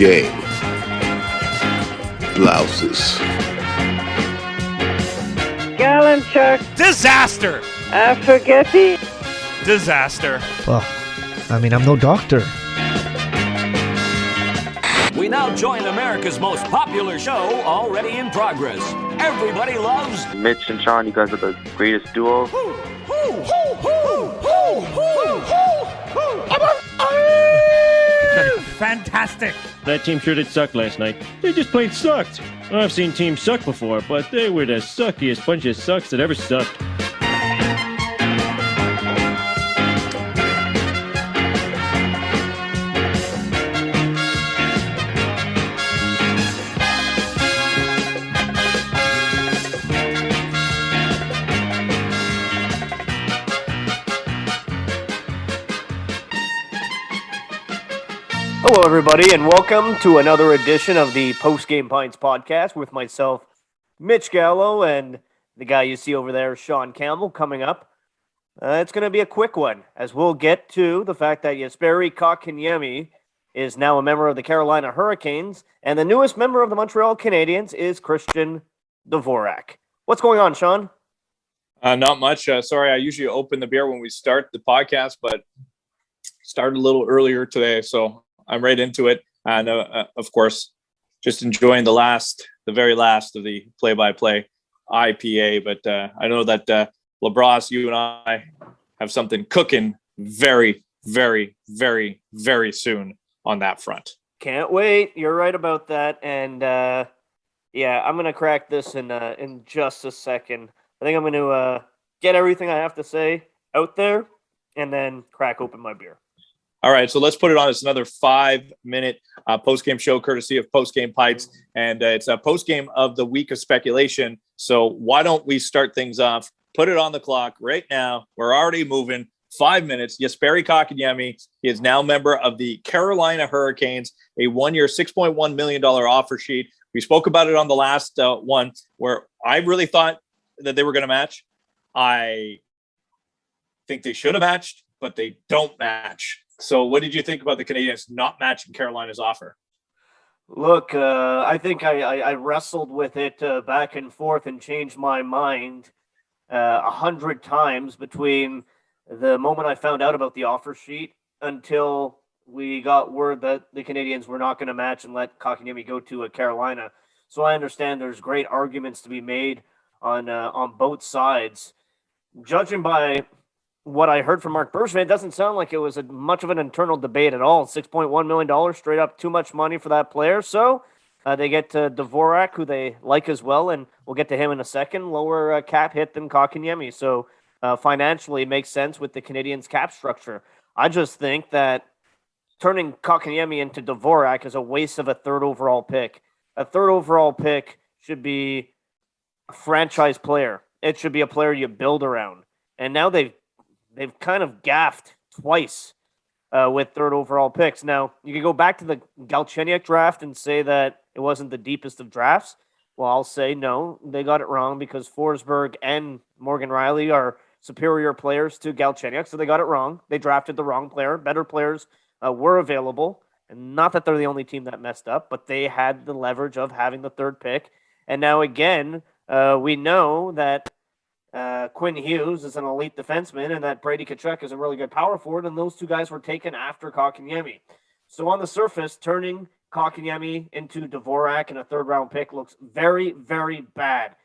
game. Blouses. Galanchuk. Disaster. Spaghetti. Disaster. Well, I mean, I'm no doctor. We now join America's most popular show, already in progress. Everybody loves Mitch and Sean. You guys are the greatest duo. Fantastic. That team sure did suck last night. They just plain sucked. I've seen teams suck before, but they were the suckiest bunch of sucks that ever sucked. Hello, everybody, and welcome to another edition of the Post Game Pints podcast with myself, Mitch Gallo, and the guy you see over there, Sean Campbell, coming up. It's going to be a quick one, as we'll get to the fact that Jesperi Kotkaniemi is now a member of the Carolina Hurricanes, and the newest member of the Montreal Canadiens is Christian Dvorak. What's going on, Sean? Not much. Sorry, I usually open the beer when we start the podcast, but started a little earlier today, so I'm right into it. And of course, just enjoying the very last of the play-by-play IPA. But I know that LeBras, you and I have something cooking very, very, very, very soon on that front. Can't wait. You're right about that. And yeah, I'm going to crack this in just a second. I think I'm going to get everything I have to say out there and then crack open my beer. All right, so let's put it on. It's another 5-minute post-game show courtesy of Post Game Pints, and it's a post-game of the week of speculation. So why don't we start things off? Put it on the clock right now. We're already moving. 5 minutes. Jesperi Kotkaniemi, he is now a member of the Carolina Hurricanes, a one-year, $6.1 million offer sheet. We spoke about it on the last one where I really thought that they were going to match. I think they should have matched, but they don't match. So what did you think about the Canadiens not matching Carolina's offer? Look, I think I wrestled with it back and forth and changed my mind 100 times between the moment I found out about the offer sheet until we got word that the Canadiens were not going to match and let Kotkaniemi go to Carolina. So I understand there's great arguments to be made on both sides. Judging by what I heard from Mark Bergevin, it doesn't sound like it was much of an internal debate at all. $6.1 million, straight up too much money for that player. So they get to Dvorak, who they like as well, and we'll get to him in a second. Lower cap hit than Kotkaniemi. So financially, it makes sense with the Canadiens' cap structure. I just think that turning Kotkaniemi into Dvorak is a waste of a third overall pick. A third overall pick should be a franchise player. It should be a player you build around. And now they've kind of gaffed twice with third overall picks. Now, you can go back to the Galchenyuk draft and say that it wasn't the deepest of drafts. Well, I'll say no, they got it wrong because Forsberg and Morgan Riley are superior players to Galchenyuk, so they got it wrong. They drafted the wrong player. Better players were available, and not that they're the only team that messed up, but they had the leverage of having the third pick. And now, again, we know that Quinn Hughes is an elite defenseman and that Brady Tkachuk is a really good power forward, and those two guys were taken after Kotkaniemi. So on the surface, turning Kotkaniemi into Dvorak and a third-round pick looks very, very bad.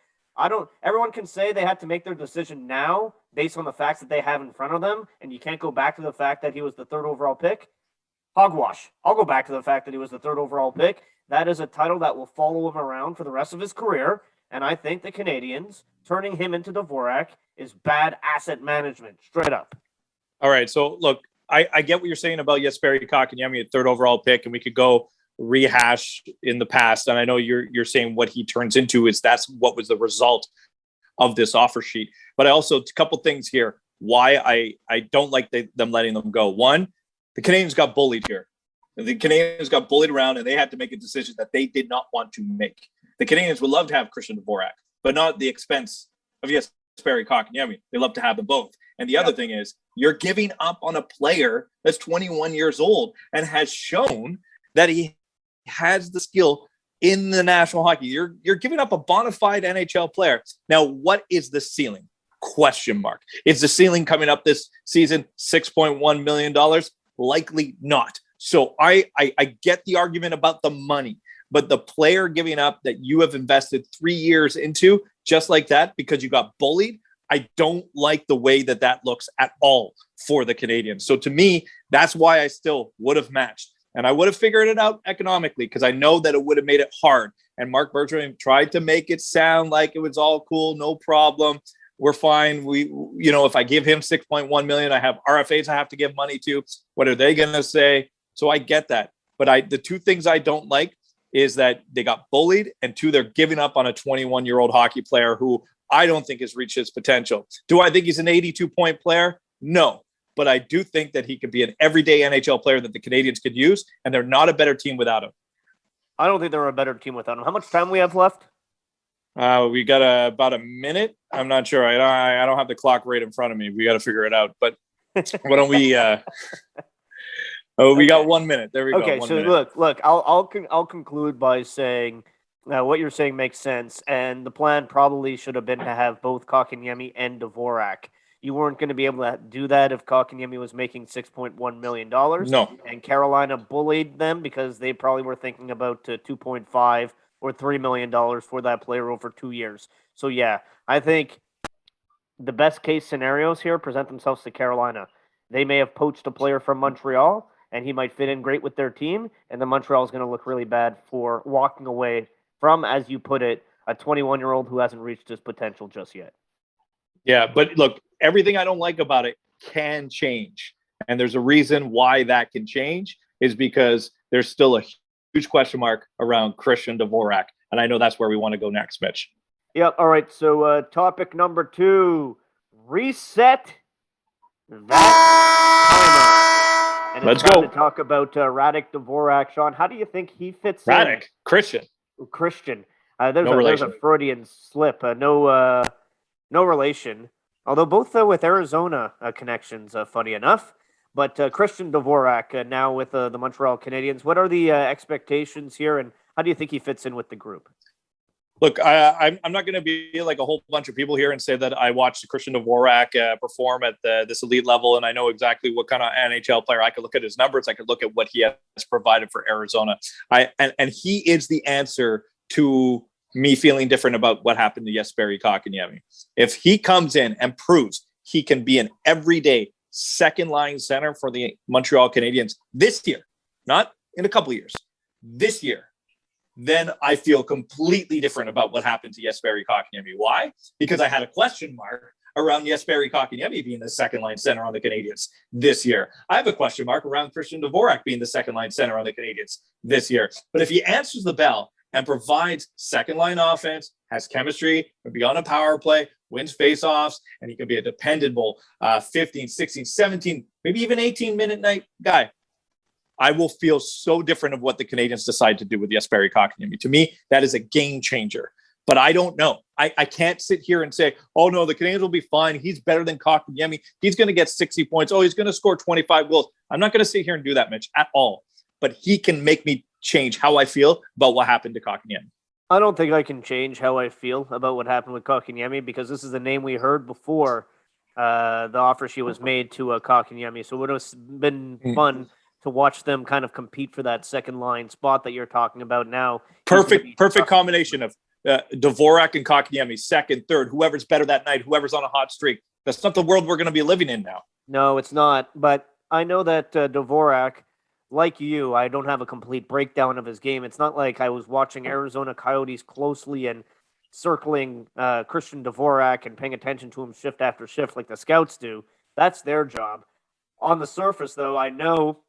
Everyone can say they had to make their decision now based on the facts that they have in front of them, and you can't go back to the fact that he was the third overall pick. Hogwash. I'll go back to the fact that he was the third overall pick. That is a title that will follow him around for the rest of his career. And I think the Canadiens turning him into Dvorak is bad asset management, straight up. All right. So, look, I get what you're saying about Jesperi Kotkaniemi, a third overall pick, and we could go rehash in the past. And I know you're saying what he turns into is that's what was the result of this offer sheet. But I also, a couple things here, why I don't like them letting them go. One, the Canadiens got bullied here. The Canadiens got bullied around, and they had to make a decision that they did not want to make. The Canadiens would love to have Christian Dvorak, but not at the expense of Jesperi Kotkaniemi. They love to have them both. And the other thing is, you're giving up on a player that's 21 years old and has shown that he has the skill in the National Hockey. You're giving up a bona fide NHL player. Now, what is the ceiling? Question mark. Is the ceiling coming up this season $6.1 million? Likely not. So I get the argument about the money, but the player giving up that you have invested 3 years into just like that because you got bullied, I don't like the way that looks at all for the Canadians. So to me, that's why I still would have matched. And I would have figured it out economically because I know that it would have made it hard. And Mark Bergevin tried to make it sound like it was all cool, no problem. We're fine. If I give him 6.1 million, I have RFAs I have to give money to. What are they going to say? So I get that. But the two things I don't like is that they got bullied, and two, they're giving up on a 21-year-old hockey player who I don't think has reached his potential. Do I think he's an 82-point player? No. But I do think that he could be an everyday NHL player that the Canadians could use, and they're not a better team without him. I don't think they're a better team without him. How much time we have left? We got about a minute. I'm not sure. I don't have the clock right in front of me. We got to figure it out. But why don't we? We got 1 minute. There we go. Okay, so look. I'll conclude by saying what you're saying makes sense, and the plan probably should have been to have both Kotkaniemi and Dvorak. You weren't going to be able to do that if Kotkaniemi was making $6.1 million. No. And Carolina bullied them because they probably were thinking about $2.5 or $3 million for that player over 2 years. So, yeah, I think the best case scenarios here present themselves to Carolina. They may have poached a player from Montreal, and he might fit in great with their team, and then Montreal is going to look really bad for walking away from, as you put it, a 21-year-old who hasn't reached his potential just yet. Yeah, but look, everything I don't like about it can change. And there's a reason why that can change is because there's still a huge question mark around Christian Dvorak. And I know that's where we want to go next, Mitch. Yep. All right. So topic number 2, reset that timer. And Let's it's time go. to talk about Radek Dvorak. Sean, how do you think he fits Radek, in? Christian. There's a Freudian slip. No relation. Although both with Arizona connections, funny enough. But Christian Dvorak now with the Montreal Canadiens. What are the expectations here, and how do you think he fits in with the group? Look, I'm not going to be like a whole bunch of people here and say that I watched Christian Dvorak perform at this elite level, and I know exactly what kind of NHL player. I could look at his numbers. I could look at what he has provided for Arizona. And he is the answer to me feeling different about what happened to Jesperi Kotkaniemi. If he comes in and proves he can be an everyday second line center for the Montreal Canadiens this year, not in a couple of years, this year, then I feel completely different about what happened to Jesperi Kotkaniemi. Why? Because I had a question mark around Jesperi Kotkaniemi being the second line center on the Canadiens this year. I have a question mark around Christian Dvorak being the second line center on the Canadiens this year. But if he answers the bell and provides second line offense, has chemistry, can be on a power play, wins faceoffs, and he can be a dependable 15, 16, 17, maybe even 18-minute night guy, I will feel so different of what the Canadians decide to do with Jesperi Kotkaniemi. To me, that is a game changer. But I don't know. I can't sit here and say, oh, no, the Canadians will be fine. He's better than Kotkaniemi. He's going to get 60 points. Oh, he's going to score 25 goals. I'm not going to sit here and do that, Mitch, at all. But he can make me change how I feel about what happened to Kotkaniemi. I don't think I can change how I feel about what happened with Kotkaniemi because this is the name we heard before the offer sheet was made to Kotkaniemi. So it would have been fun to watch them kind of compete for that second line spot that you're talking about now. Perfect combination of Dvorak and Kotkaniemi, second, third, whoever's better that night, whoever's on a hot streak. That's not the world we're going to be living in now. No, it's not. But I know that Dvorak, like you, I don't have a complete breakdown of his game. It's not like I was watching Arizona Coyotes closely and circling Christian Dvorak and paying attention to him shift after shift like the scouts do. That's their job. On the surface, though, I know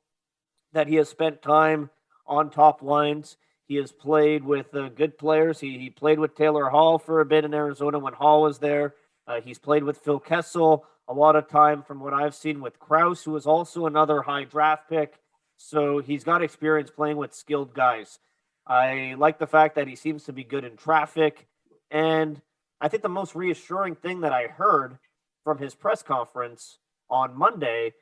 that he has spent time on top lines. He has played with good players. He played with Taylor Hall for a bit in Arizona when Hall was there. He's played with Phil Kessel a lot of time from what I've seen with Krause, who is also another high draft pick. So he's got experience playing with skilled guys. I like the fact that he seems to be good in traffic. And I think the most reassuring thing that I heard from his press conference on Monday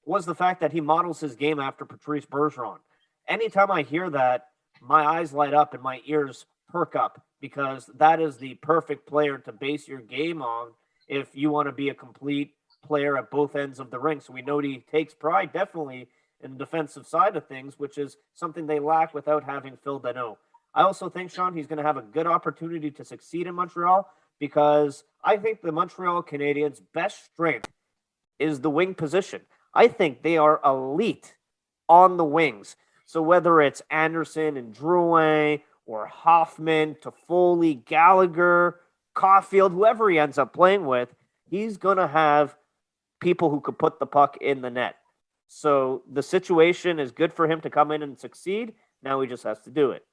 was the fact that he models his game after Patrice Bergeron. Anytime I hear that, my eyes light up and my ears perk up, because that is the perfect player to base your game on if you want to be a complete player at both ends of the ring. So we know he takes pride definitely in the defensive side of things, which is something they lack without having Phil Deneau. I also think, Sean, he's going to have a good opportunity to succeed in Montreal, because I think the Montreal Canadiens' best strength is the wing position. I think they are elite on the wings. So whether it's Anderson and Drouin or Hoffman, Toffoli, Gallagher, Caulfield, whoever he ends up playing with, he's going to have people who could put the puck in the net. So the situation is good for him to come in and succeed. Now he just has to do it.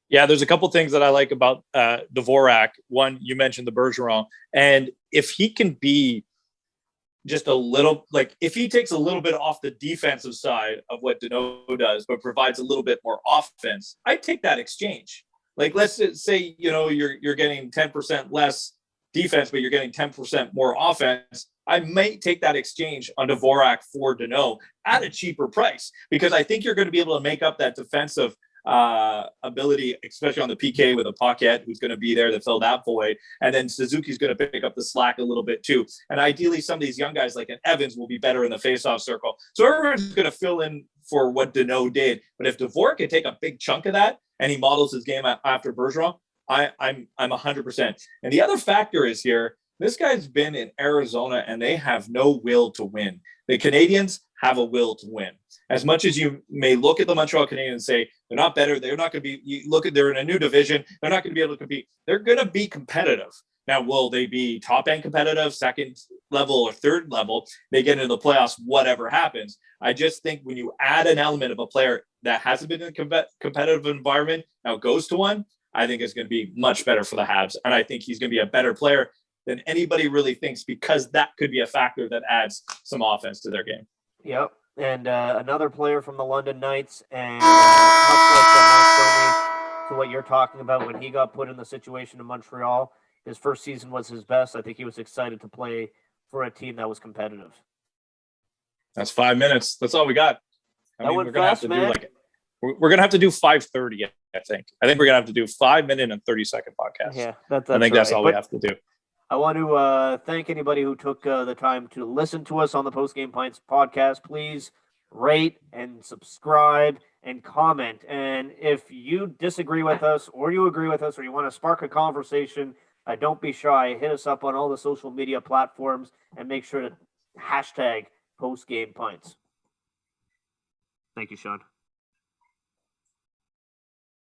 Yeah, there's a couple things that I like about Dvorak. One, you mentioned the Bergeron. And if he can be just a little, like if he takes a little bit off the defensive side of what Deneau does, but provides a little bit more offense, I'd take that exchange. Like, let's say, you're getting 10% less defense, but you're getting 10% more offense. I might take that exchange on Dvorak for Deneau at a cheaper price, because I think you're going to be able to make up that defensive ability, especially on the PK with a Paquette who's going to be there to fill that void. And then Suzuki's going to pick up the slack a little bit too. And ideally, some of these young guys like an Evans will be better in the faceoff circle. So everyone's going to fill in for what Deneau did. But if Dvorak can take a big chunk of that and he models his game after Bergeron, I'm 100%. And the other factor is here, this guy's been in Arizona and they have no will to win. The Canadiens have a will to win. As much as you may look at the Montreal Canadiens and say they're not better, they're not going to be, you look at, they're in a new division, they're not going to be able to compete. They're going to be competitive. Now, will they be top end competitive, second level or third level? They get into the playoffs, whatever happens. I just think when you add an element of a player that hasn't been in a competitive environment, now goes to one, I think it's going to be much better for the Habs. And I think he's going to be a better player than anybody really thinks, because that could be a factor that adds some offense to their game. Yep. And another player from the London Knights, and much like to what you're talking about, when he got put in the situation in Montreal, his first season was his best. I think he was excited to play for a team that was competitive. That's 5 minutes. That's all we got. We're gonna have to do we're gonna have to do 5:30. I think we're gonna have to do 5 minute and 30-second podcast. Yeah, that's I think that's all we have to do. I want to thank anybody who took the time to listen to us on the Post Game Pints podcast. Please rate and subscribe and comment. And if you disagree with us or you agree with us or you want to spark a conversation, don't be shy. Hit us up on all the social media platforms and make sure to hashtag Post Game Pints. Thank you, Sean.